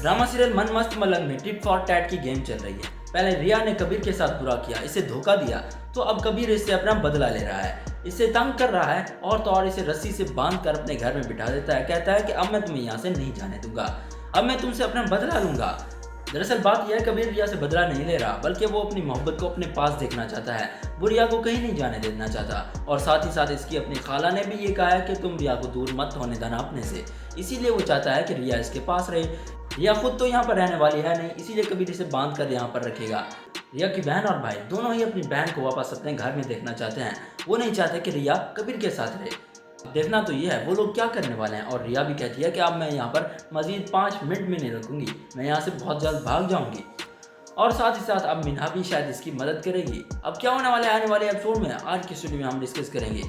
Drama serial मन मस्त मलंग में टिट फॉर टैट की गेम चल रही है। पहले रिया ने कबीर के साथ बुरा किया, इसे धोखा दिया, तो अब कबीर इससे अपना बदला ले रहा है, इसे तंग कर रहा है और तो और इसे रस्सी से बांध कर अपने घर में बिठा देता है। कहता है कि अब मैं तुम्हें यहाँ से नहीं जाने दूंगा, अब मैं तुमसे अपना बदला लूंगा। दरअसल बात यह है, कबीर रिया से बदला नहीं ले रहा, बल्कि वो अपनी मोहब्बत को अपने पास देखना चाहता है। वो रिया को कहीं नहीं जाने देना चाहता और साथ ही साथ इसकी अपनी खाला ने भी ये कहा है कि तुम रिया को दूर मत होने देना अपने से। इसीलिए वो चाहता है कि रिया इसके पास रहे। रिया खुद तो यहाँ पर रहने वाली है नहीं, इसीलिए कबीर इसे बांध कर यहाँ पर रखेगा। रिया की बहन और भाई दोनों ही अपनी बहन को वापस अपने घर में देखना चाहते हैं। वो नहीं चाहते कि रिया कबीर के साथ रहे। देखना तो ये है वो लोग क्या करने वाले हैं। और रिया भी कहती है कि अब मैं यहाँ पर मजीद 5 मिनट भी नहीं रुकूंगी, मैं यहाँ से बहुत जल्द भाग जाऊंगी। और साथ ही साथ अब मिन्हा भी शायद इसकी मदद करेगी। अब क्या होने वाला है आने वाले एपिसोड में, आज की स्टूडियो में हम डिस्कस करेंगे।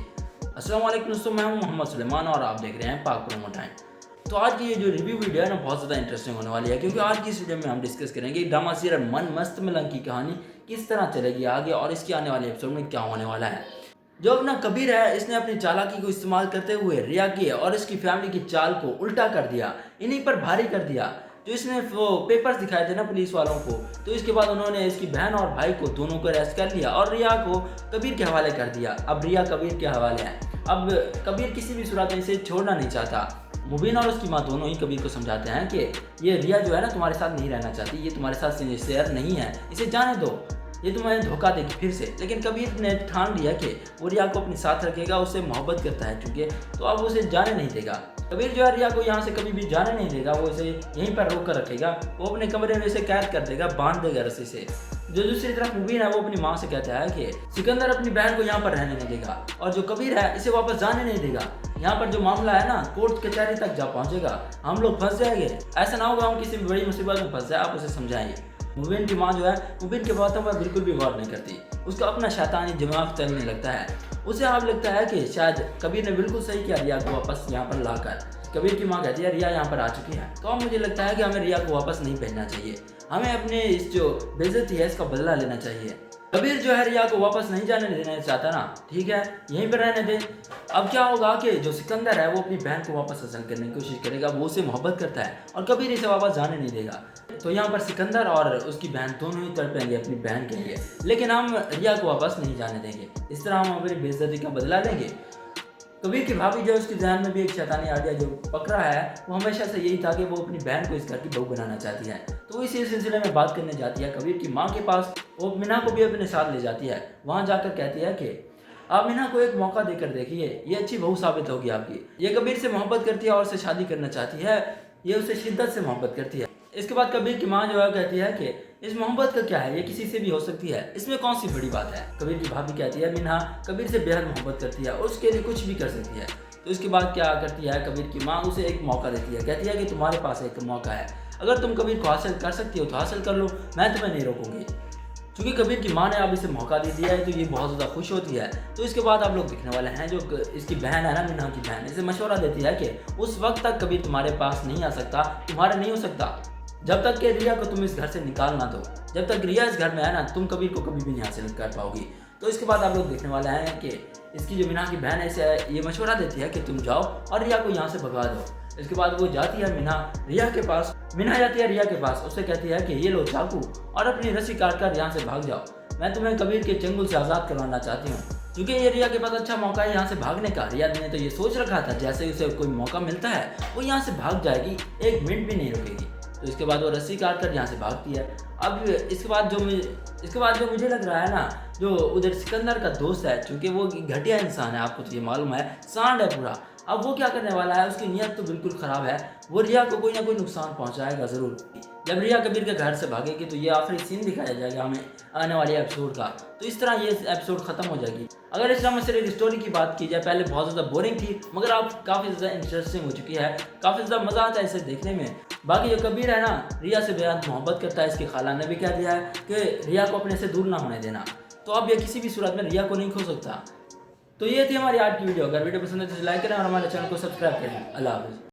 अस्सलाम वालेकुम दोस्तों, मैं हूं मोहम्मद सुलेमान और आप देख रहे हैं पाक प्रोमो टाइम। तो आज की ये जो रिव्यू वीडियो है ना, बहुत ज़्यादा इंटरेस्टिंग होने वाली है, क्योंकि आज की इस वीडियो में हम डिस्कस करेंगे ड्रामा सीरियल मन मस्त मलंग की कहानी किस तरह चलेगी आगे और इसके आने वाले एपिसोड में क्या होने वाला है। जो अपना कबीर है, इसने अपनी चालाकी को इस्तेमाल करते हुए रिया की और इसकी फैमिली की चाल को उल्टा कर दिया, इन्हीं पर भारी कर दिया। जो इसने वो पेपर्स दिखाए थे ना पुलिस वालों को, तो इसके बाद उन्होंने इसकी बहन और भाई को दोनों को अरेस्ट कर लिया और रिया को कबीर के हवाले कर दिया। अब रिया कबीर के हवाले है। अब कबीर किसी भी सूरत में इसे छोड़ना नहीं चाहता। मुबीन और उसकी माँ दोनों ही कबीर को समझाते हैं कि ये रिया जो है ना तुम्हारे साथ नहीं रहना चाहती, ये तुम्हारे साथ सिंसियर नहीं है, इसे जाने दो, ये तुम्हें धोखा देगी फिर से। लेकिन कबीर ने ठान लिया कि वो रिया को अपने साथ रखेगा, उससे मोहब्बत करता है चूँकि, तो अब उसे जाने नहीं देगा। कबीर जो है रिया को यहाँ से कभी भी जाने नहीं देगा, वो इसे यहीं पर रोक कर रखेगा, वो अपने कमरे में इसे कैद कर देगा, बांध देगा रस्सी से। जो दूसरी तरफ मुबीन है वो अपनी माँ से कहता है कि सिकंदर अपनी बहन को यहाँ पर रहने नहीं देगा और जो कबीर है इसे वापस जाने नहीं देगा। यहाँ पर जो मामला है ना कोर्ट कचहरी तक जा पहुँचेगा, हम लोग फंस जाएंगे, ऐसा ना होगा हम किसी भी बड़ी मुसीबत में फंस जाए, आप उसे समझाएंगे। मुबीन की माँ जो है मुबीन के बातों पर बिल्कुल भी गौर नहीं करती, उसका अपना शैतानी दिमाग चलने लगता है। उसे अब लगता है कि शायद कबीर ने बिल्कुल सही किया रिया को वापस यहाँ पर लाकर। कबीर की माँ कहती है रिया यहाँ पर आ चुकी है, तो अब मुझे लगता है कि हमें रिया को वापस नहीं भेजना चाहिए, हमें अपने इस जो बेइज्जती है इसका बदला लेना चाहिए। कबीर जो है रिया को वापस नहीं जाने देना चाहता ना, ठीक है यहीं पर रहने दे। अब क्या होगा कि जो सिकंदर है वो अपनी बहन को वापस हासिल करने की कोशिश करेगा, वो उसे मोहब्बत करता है और कबीर इसे वापस जाने नहीं देगा। तो यहाँ पर सिकंदर और उसकी बहन दोनों ही तड़पेंगे अपनी बहन के लिए, लेकिन हम रिया को वापस नहीं जाने देंगे। इस तरह हम अपनी बेइज्जती का बदला लेंगे। कबीर की भाभी जो उसके ध्यान में भी एक शैतानी आइडिया जो पकड़ा है, वो हमेशा से यही था कि वो अपनी बहन को इस घर की बहू बनाना चाहती है। तो इसी सिलसिले में बात करने जाती है कबीर की माँ के पास। वो मिना को भी अपने साथ ले जाती है। वहाँ जाकर कहती है कि आप मिना को एक मौका देकर देखिए, ये अच्छी बहू साबित होगी आपकी। ये कबीर से मोहब्बत करती है और उससे शादी करना चाहती है, ये उससे शिद्दत से मोहब्बत करती है। इसके बाद कबीर की माँ जो है कहती है कि इस मोहब्बत का क्या है, ये किसी से भी हो सकती है, इसमें कौन सी बड़ी बात है। कबीर की भाभी कहती है मिना कबीर से बेहद मोहब्बत करती है और उसके लिए कुछ भी कर सकती है। तो इसके बाद क्या करती है कबीर की माँ, उसे एक मौका देती है, कहती है कि तुम्हारे पास एक मौका है, अगर तुम कबीर को हासिल कर सकती हो तो हासिल कर लो, मैं तुम्हें नहीं रोकूंगी। क्योंकि कबीर की माँ ने अब इसे मौका दे दिया है तो ये बहुत ज़्यादा खुश होती है। तो इसके बाद आप लोग दिखने वाले हैं जो इसकी बहन है ना, मिना की बहन, इसे मशवरा देती है कि उस वक्त तक कबीर तुम्हारे पास नहीं आ सकता, तुम्हारा नहीं हो सकता, जब तक कि रिया को तुम इस घर से निकाल ना दो। जब तक रिया इस घर में है ना, तुम कबीर को कभी भी नहीं हासिल कर पाओगी। तो इसके बाद आप लोग देखने वाले हैं कि इसकी जो मिना की बहन है इसे ये मशवरा देती है कि तुम जाओ और रिया को यहाँ से भगवा दो। इसके बाद वो जाती है मिना रिया के पास, मिना जाती है रिया के पास, उससे कहती है कि ये लो चाकू और अपनी रस्सी काट कर यहाँ से भाग जाओ, मैं तुम्हें कबीर के चंगुल से आज़ाद करवाना चाहती हूँ। क्योंकि ये रिया के पास अच्छा मौका है यहाँ से भागने का। रिया ने तो ये सोच रखा था जैसे उसे कोई मौका मिलता है वो यहाँ से भाग जाएगी, 1 मिनट भी नहीं रुकेगी। तो इसके बाद वो रस्सी काट कर यहाँ से भागती है। अब इसके बाद जो मुझे लग रहा है ना, जो उधर सिकंदर का दोस्त है, चूँकि वो घटिया इंसान है, आपको तो ये मालूम है, सांड है पूरा। अब वो क्या करने वाला है, उसकी नीयत तो बिल्कुल ख़राब है, वो रिया को कोई ना कोई नुकसान पहुंचाएगा ज़रूर। जब रिया कबीर के घर से भागेगी तो ये आखिरी सीन दिखाया जाएगा हमें आने वाले एपिसोड का। तो इस तरह ये एपिसोड ख़त्म हो जाएगी। अगर इस ड्रामा सीरियल स्टोरी की बात की जाए, पहले बहुत ज़्यादा बोरिंग थी, मगर अब काफ़ी ज़्यादा इंटरेस्टिंग हो चुकी है, काफ़ी ज़्यादा मज़ा आता है इसे देखने में। बाकी जो कबीर है ना, रिया से बेहद मोहब्बत करता है, इसकी खाला ने भी कह दिया है कि रिया को अपने से दूर ना होने देना, तो अब ये किसी भी सूरत में रिया को नहीं खो सकता। तो ये थी हमारी आज की वीडियो। अगर वीडियो पसंद है तो लाइक करें और हमारे चैनल को सब्सक्राइब करें। अल्लाह हाफ़िज़।